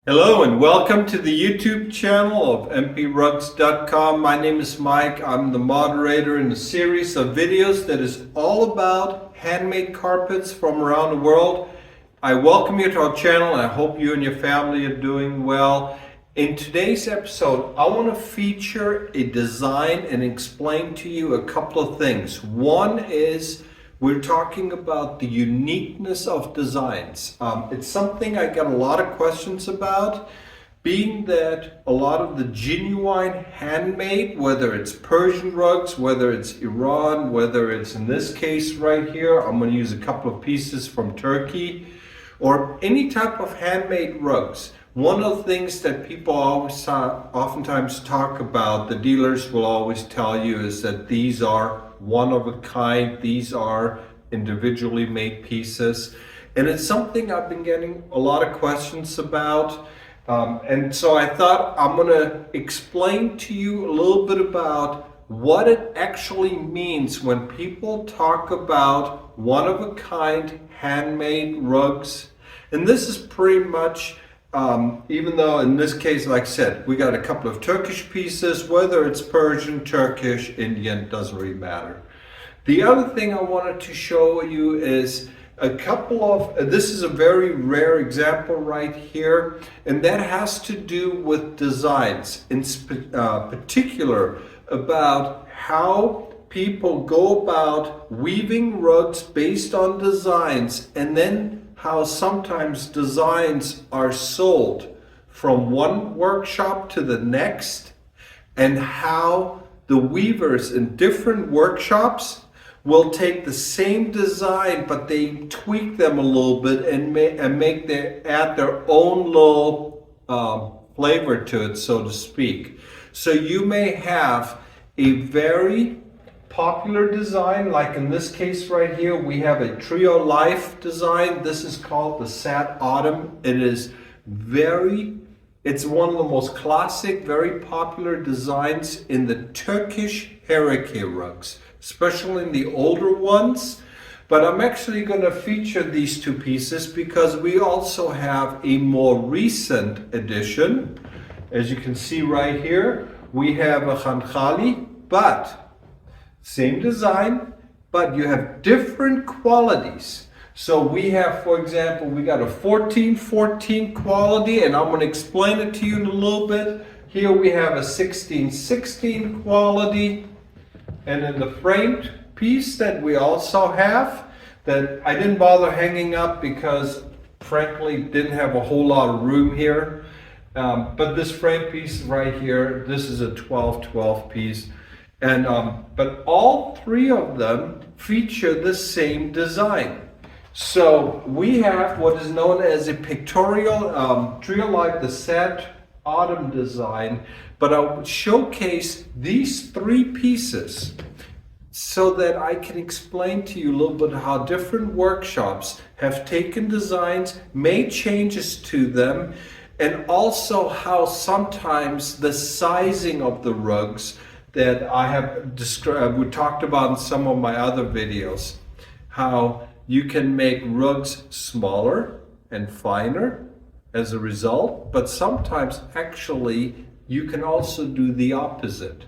Hello and welcome to the YouTube channel of mprugs.com. My name is Mike. I'm the moderator in a series of videos that is all about handmade carpets from around the world. I welcome you to our channel and I hope you and your family are doing well. In today's episode, I want to feature a design and explain to you a couple of things. One is we're talking about the uniqueness of designs. It's something I get a lot of questions about, being that a lot of the genuine handmade, whether it's Persian rugs, whether it's Iran, whether it's in this case right here, I'm going to use a couple of pieces from Turkey, or any type of handmade rugs. One of the things that people oftentimes talk about, the dealers will always tell you, is that these are one of a kind, these are individually made pieces. And it's something I've been getting a lot of questions about. And so I thought I'm going to explain to you a little bit about what it actually means when people talk about one of a kind handmade rugs. And this is pretty much even though in this case, like I said, we got a couple of Turkish pieces, whether it's Persian, Turkish, Indian, doesn't really matter. The other thing I wanted to show you is a couple of, this is a very rare example right here, and that has to do with designs, in particular about how people go about weaving rugs based on designs, and then how sometimes designs are sold from one workshop to the next, and how the weavers in different workshops will take the same design, but they tweak them a little bit and add their own little flavor to it, so to speak. So you may have a very popular design, like in this case right here, we have a Trio Life design. This is called the Sad Autumn. It's one of the most classic, very popular designs in the Turkish Hereke rugs, especially in the older ones. But I'm actually going to feature these two pieces because we also have a more recent edition. As you can see right here, we have a Khankhali, but same design, but you have different qualities. So we have, for example, we got a 1414 quality, and I'm going to explain it to you in a little bit. Here we have a 1616 quality, and in the framed piece that we also have, that I didn't bother hanging up because frankly didn't have a whole lot of room here. But this frame piece right here, this is a 1212 piece. And but all three of them feature the same design. So we have what is known as a pictorial Trio Life, the Sad Autumn design, but I'll showcase these three pieces so that I can explain to you a little bit how different workshops have taken designs, made changes to them, and also how sometimes the sizing of the rugs that I have described, we talked about in some of my other videos, how you can make rugs smaller and finer as a result, but sometimes actually you can also do the opposite.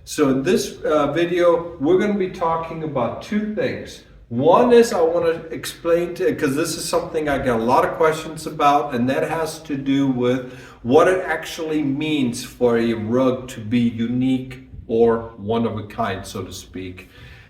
So in this video, we're going to be talking about two things. One is I want to explain because this is something I get a lot of questions about, and that has to do with what it actually means for a rug to be unique or one of a kind, so to speak.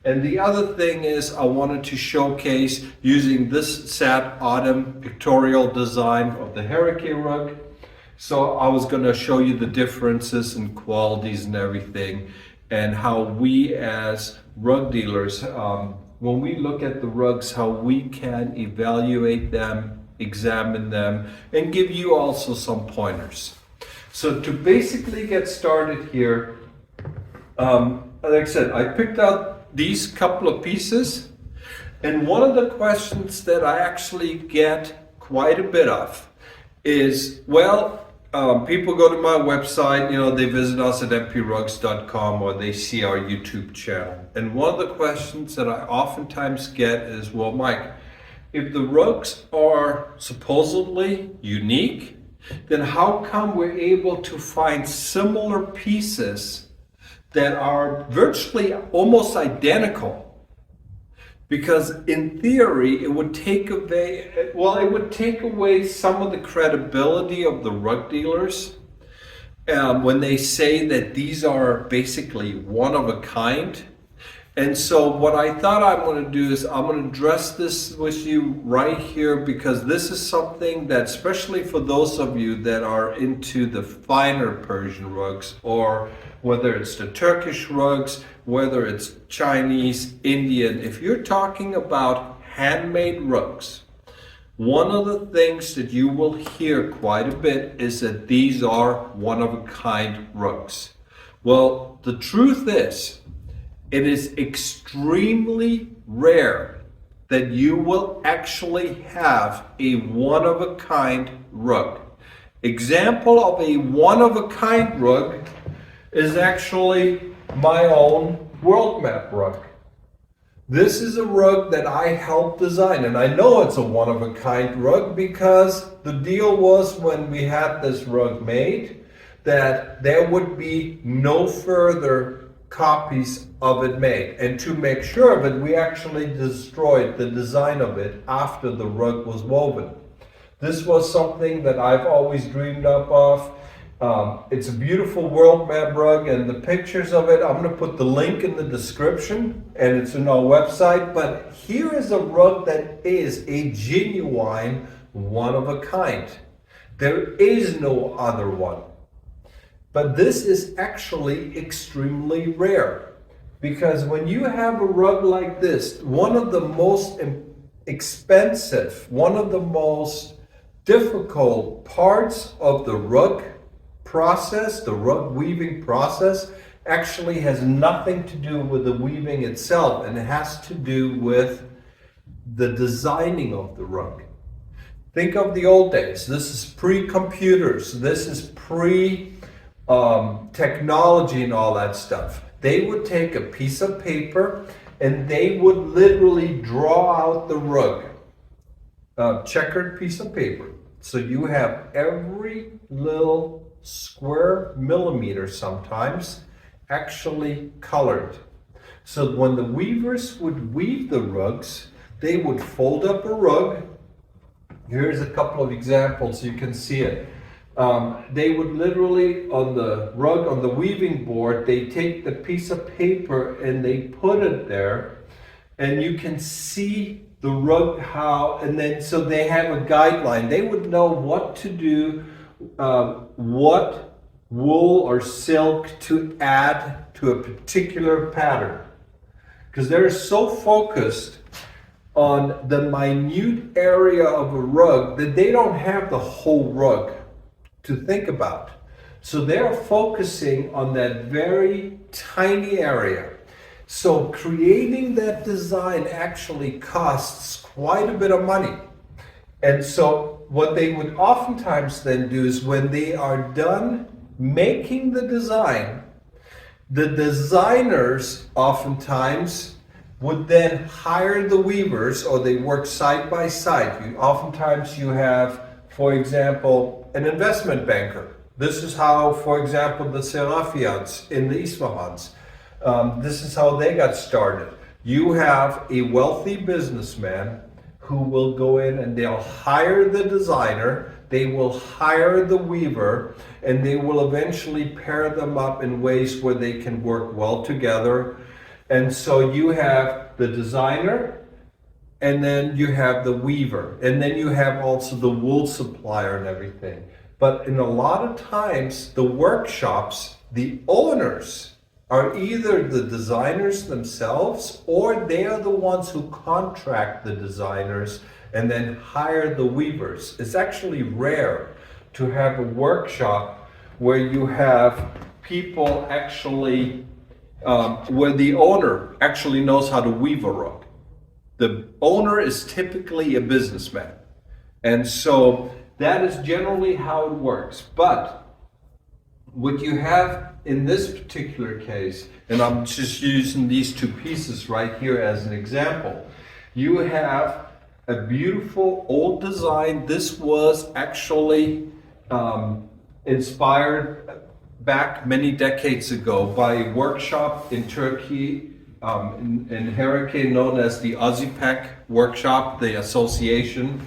And the other thing is I wanted to showcase using this Sad Autumn pictorial design of the Hereke rug. So I was going to show you the differences in qualities and everything, and how we as rug dealers, when we look at the rugs, how we can evaluate them, examine them, and give you also some pointers. So to basically get started here, like I said, I picked out these couple of pieces, and one of the questions that I actually get quite a bit of is, well, people go to my website, they visit us at mprugs.com, or they see our YouTube channel. And one of the questions that I oftentimes get is, well, Mike, if the rugs are supposedly unique then how come we're able to find similar pieces that are virtually almost identical? Because in theory, it would take away some of the credibility of the rug dealers when they say that these are basically one of a kind. And so what I thought I'm going to do is I'm going to address this with you right here, because this is something that, especially for those of you that are into the finer Persian rugs, or whether it's the Turkish rugs, whether it's Chinese, Indian, if you're talking about handmade rugs, one of the things that you will hear quite a bit is that these are one-of-a-kind rugs. Well, the truth is, it is extremely rare that you will actually have a one-of-a-kind rug. Example of a one-of-a-kind rug is actually my own world map rug. This is a rug that I helped design, and I know it's a one-of-a-kind rug because the deal was, when we had this rug made, that there would be no further copies of it made. And to make sure of it, we actually destroyed the design of it after the rug was woven. This was something that I've always dreamed up of. It's a beautiful world map rug, and the pictures of it, I'm going to put the link in the description, and it's on our website. But here is a rug that is a genuine one of a kind. There is no other one. But this is actually extremely rare, because when you have a rug like this, one of the most expensive, one of the most difficult parts of the rug process, the rug weaving process, actually has nothing to do with the weaving itself, and it has to do with the designing of the rug. Think of the old days. This is pre-computers. This is pre-technology and all that stuff. They would take a piece of paper and they would literally draw out the rug, checkered piece of paper. So you have every little square millimeter sometimes actually colored. So when the weavers would weave the rugs, they would fold up a rug. Here's a couple of examples, you can see it. They would literally, on the rug, on the weaving board, they take the piece of paper and they put it there, and you can see the rug and then so they have a guideline. They would know what to do, what wool or silk to add to a particular pattern, because they're so focused on the minute area of a rug that they don't have the whole rug to think about. So they're focusing on that very tiny area. So creating that design actually costs quite a bit of money. And so what they would oftentimes then do is, when they are done making the design, the designers oftentimes would then hire the weavers, or they work side by side. Oftentimes you have, for example, an investment banker. This is how, for example, the Serafians in the Isfahans, this is how they got started. You have a wealthy businessman who will go in and they'll hire the designer, they will hire the weaver, and they will eventually pair them up in ways where they can work well together. And so you have the designer, and then you have the weaver, and then you have also the wool supplier and everything. But in a lot of times, the workshops, the owners are either the designers themselves, or they are the ones who contract the designers and then hire the weavers. It's actually rare to have a workshop where you have people actually, where the owner actually knows how to weave a rug. The owner is typically a businessman. And so that is generally how it works. But what you have in this particular case, and I'm just using these two pieces right here as an example, you have a beautiful old design. This was actually inspired back many decades ago by a workshop in Turkey, in Hereke, known as the Ozipek workshop, the association.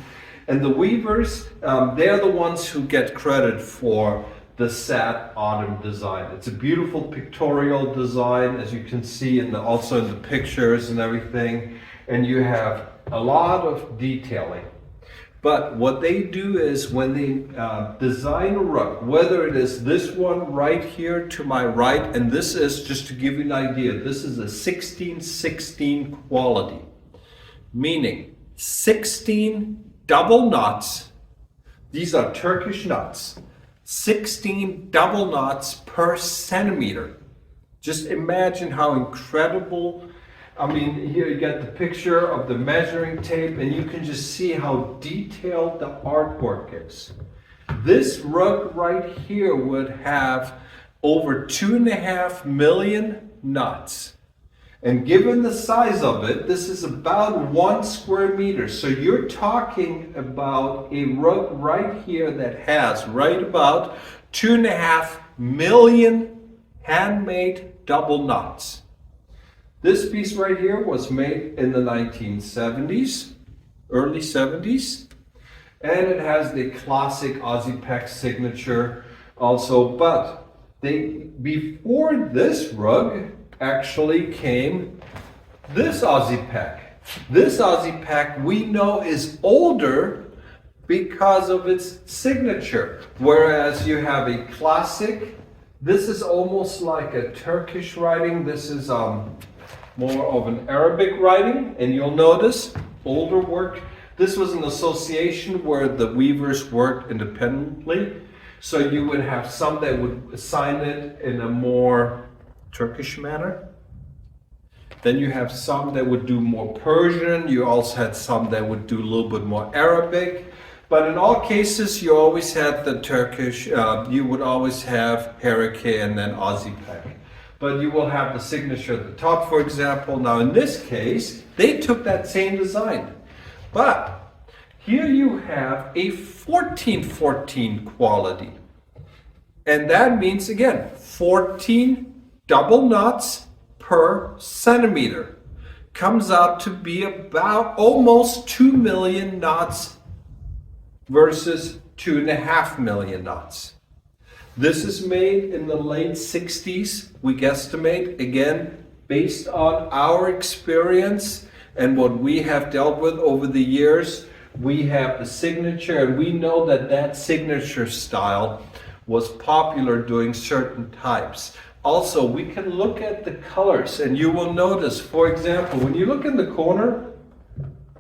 And the weavers, they're the ones who get credit for the sad autumn design. It's a beautiful pictorial design, as you can see also in the pictures and everything. And you have a lot of detailing. But what they do is when they design a rug, whether it is this one right here to my right, and this is, just to give you an idea, this is a 16-16 quality, meaning 16 double knots. These are Turkish knots, 16 double knots per centimeter. Just imagine how incredible. I mean, here you get the picture of the measuring tape, and you can just see how detailed the artwork is. This rug right here would have over 2.5 million knots. And given the size of it, this is about 1 square meter. So you're talking about a rug right here that has right about 2.5 million handmade double knots. This piece right here was made in the 1970s, early 70s, and it has the classic Ozipek signature also. But before this rug actually came this Ozipek. This Ozipek we know is older because of its signature, whereas you have a classic. This is almost like a Turkish writing. This is more of an Arabic writing, and you'll notice older work. This was an association where the weavers worked independently, so you would have some that would sign it in a more Turkish manner. Then you have some that would do more Persian. You also had some that would do a little bit more Arabic. But in all cases, you always had the Turkish, you would always have Hereke and then Ozipek. But you will have the signature at the top, for example. Now in this case, they took that same design. But here you have a 14-14 quality. And that means, again, 14 double knots per centimeter. Comes out to be about almost 2 million knots versus 2.5 million knots. This is made in the late 60s, we guesstimate, again, based on our experience and what we have dealt with over the years. We have the signature, and we know that that signature style was popular during certain types. Also, we can look at the colors, and you will notice, for example, when you look in the corner,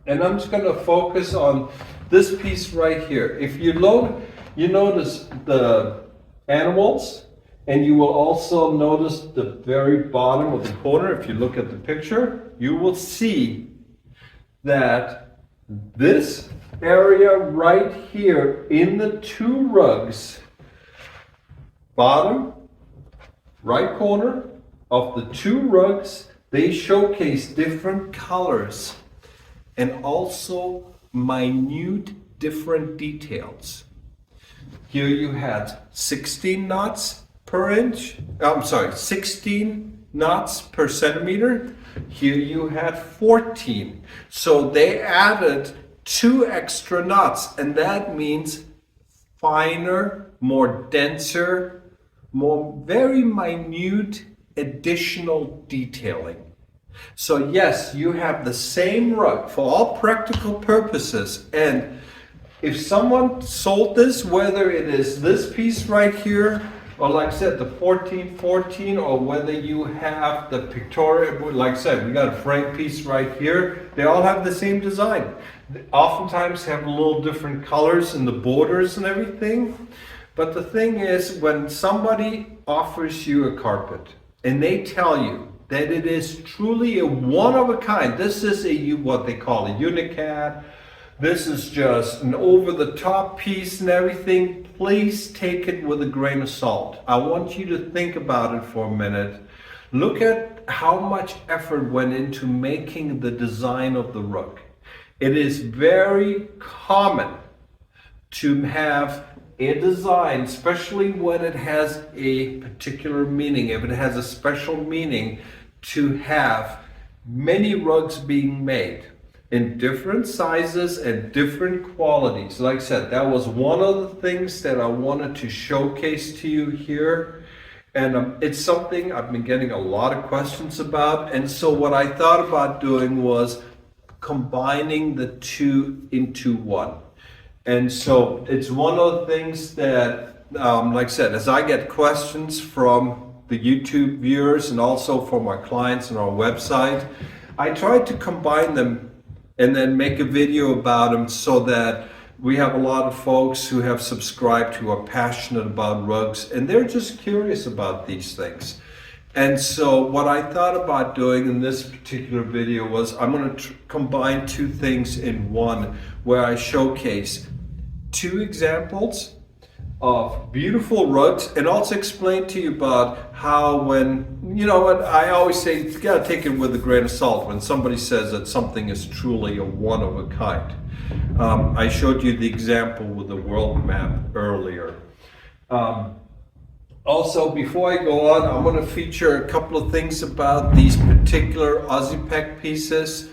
and I'm just going to focus on this piece right here. If you look, you notice the animals, and you will also notice the very bottom of the corner. If you look at the picture, you will see that this area right here in the two rugs, bottom right corner of the two rugs, they showcase different colors and also minute different details. Here you had 16 knots per inch, 16 knots per centimeter. Here you had 14. So they added 2 extra knots, and that means finer, more denser, more very minute additional detailing. So yes, you have the same rug for all practical purposes, and if someone sold this, whether it is this piece right here, or like I said, the 14-14, or whether you have the pictorial, like I said, we got a frame piece right here, they all have the same design. They oftentimes have a little different colors in the borders and everything. But the thing is, when somebody offers you a carpet and they tell you that it is truly a one of a kind, this is what they call a uniqueness, this is just an over-the-top piece and everything, please take it with a grain of salt. I want you to think about it for a minute. Look at how much effort went into making the design of the rug. It is very common to have a design, especially when it has a particular meaning, if it has a special meaning, to have many rugs being made in different sizes and different qualities. Like I said, that was one of the things that I wanted to showcase to you here. And it's something I've been getting a lot of questions about. And so what I thought about doing was combining the two into one. And so it's one of the things that, like I said, as I get questions from the YouTube viewers and also from our clients on our website, I try to combine them and then make a video about them, so that we have a lot of folks who have subscribed who are passionate about rugs and they're just curious about these things. And so what I thought about doing in this particular video was I'm going to combine two things in one, where I showcase two examples of beautiful rugs and also explain to you about how, when, you know what, I always say you gotta take it with a grain of salt when somebody says that something is truly a one of a kind. I showed you the example with the world map earlier. Also, before I go on, I'm going to feature a couple of things about these particular Aussie pieces.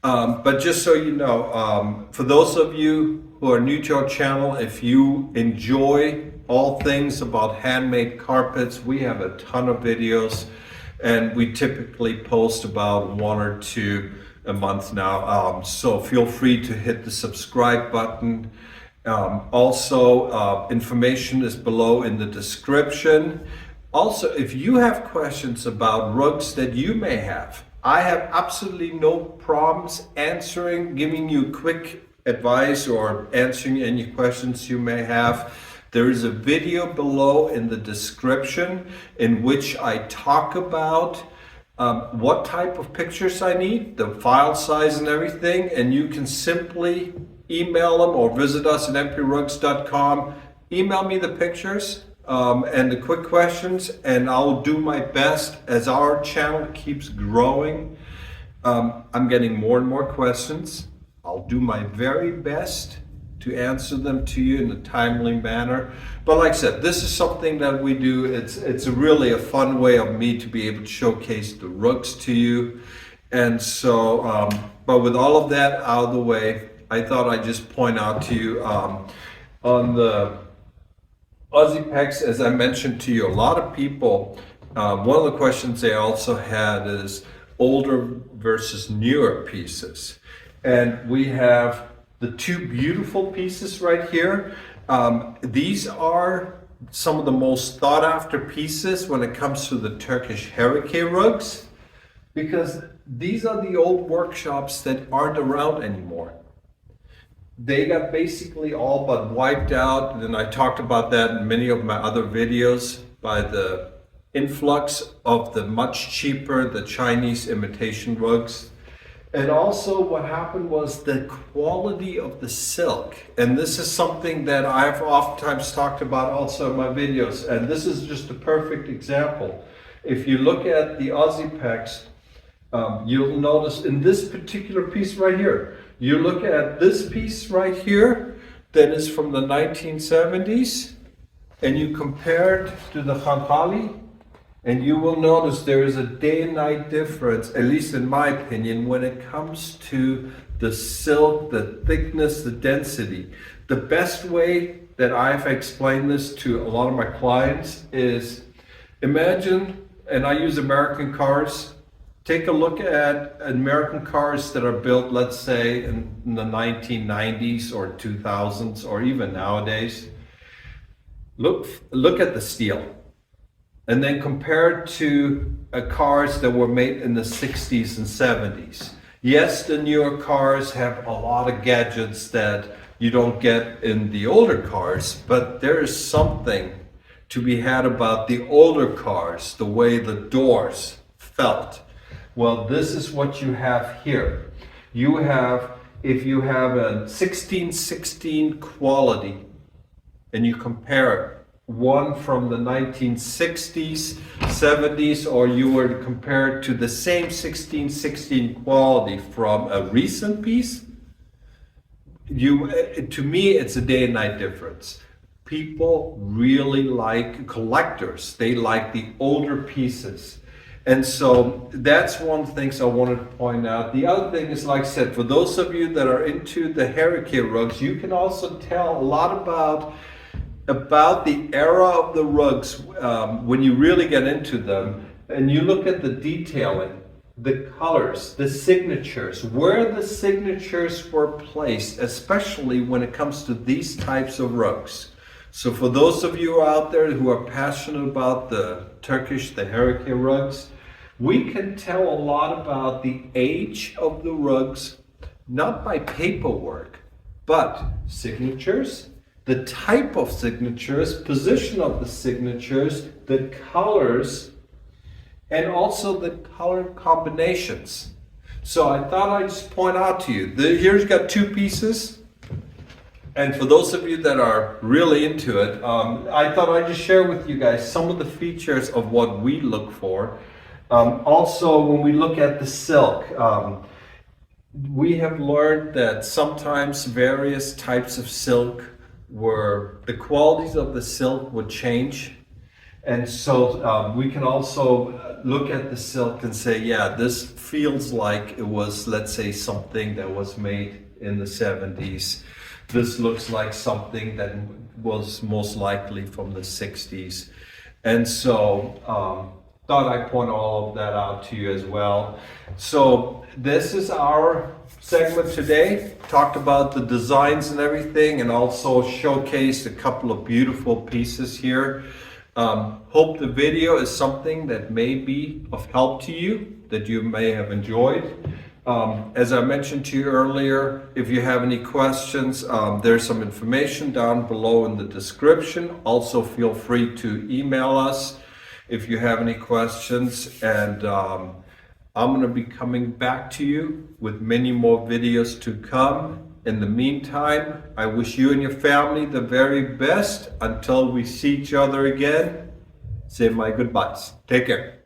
But just so you know, for those of you who are new to our channel, if you enjoy all things about handmade carpets, we have a ton of videos, and we typically post about one or two a month now. So feel free to hit the subscribe button. Also, information is below in the description. Also, if you have questions about rugs that you may have, I have absolutely no problems answering, giving you quick advice or answering any questions you may have. There is a video below in the description in which I talk about what type of pictures I need, the file size and everything, and you can simply email them or visit us at mprugs.com. Email me the pictures and the quick questions, and I'll do my best as our channel keeps growing. I'm getting more and more questions. I'll do my very best to answer them to you in a timely manner. But like I said, this is something that we do. It's really a fun way of me to be able to showcase the rugs to you. And so, but with all of that out of the way, I thought I'd just point out to you on the Aussie Pecs, as I mentioned to you, a lot of people, one of the questions they also had is older versus newer pieces. And we have the two beautiful pieces right here. These are some of the most sought after pieces when it comes to the Turkish Hereke rugs, because these are the old workshops that aren't around anymore. They got basically all but wiped out, and I talked about that in many of my other videos, by the influx of the much cheaper, the Chinese imitation rugs. And also what happened was the quality of the silk. And this is something that I've oftentimes talked about also in my videos. And this is just a perfect example. If you look at the Aussie Pecs, you'll notice in this particular piece right here, you look at this piece right here that is from the 1970s, and you compare it to the Handmade, and you will notice there is a day and night difference, at least in my opinion, when it comes to the silk, the thickness, the density. The best way that I've explained this to a lot of my clients is, imagine, and I use American cars, take a look at American cars that are built, let's say, in the 1990s or 2000s, or even nowadays. Look at the steel. And then compare it to cars that were made in the 60s and 70s. Yes, the newer cars have a lot of gadgets that you don't get in the older cars, but there is something to be had about the older cars, the way the doors felt. Well, this is what you have here. You have, if you have a 1616 quality and you compare it, one from the 1960s, 70s, or you were to compare it to the same 1616 quality from a recent piece, to me, it's a day and night difference. people really like collectors. They like the older pieces. And so that's one thing I wanted to point out. The other thing is, like I said, for those of you that are into the Hereke rugs, you can also tell a lot about the era of the rugs when you really get into them and you look at the detailing, the colors, the signatures, where the signatures were placed, especially when it comes to these types of rugs. So for those of you out there who are passionate about the Hereke rugs, we can tell a lot about the age of the rugs, not by paperwork, but signatures, the type of signatures, position of the signatures, the colors, and also the color combinations. So I thought I'd just point out to you, here's got two pieces. And for those of you that are really into it, I thought I'd just share with you guys some of the features of what we look for. Also, when we look at the silk, we have learned that sometimes various types of silk the qualities of the silk would change. And so we can also look at the silk and say, yeah, this feels like it was, let's say, something that was made in the 70s. This looks like something that was most likely from the 60s. And so thought I'd point all of that out to you as well. So this is our segment today. Talked about the designs and everything, and also showcased a couple of beautiful pieces here. Hope the video is something that may be of help to you, that you may have enjoyed. As I mentioned to you earlier, if you have any questions, there's some information down below in the description. Also, feel free to email us if you have any questions. And I'm going to be coming back to you with many more videos to come. In the meantime, I wish you and your family the very best. Until we see each other again, say my goodbyes. Take care.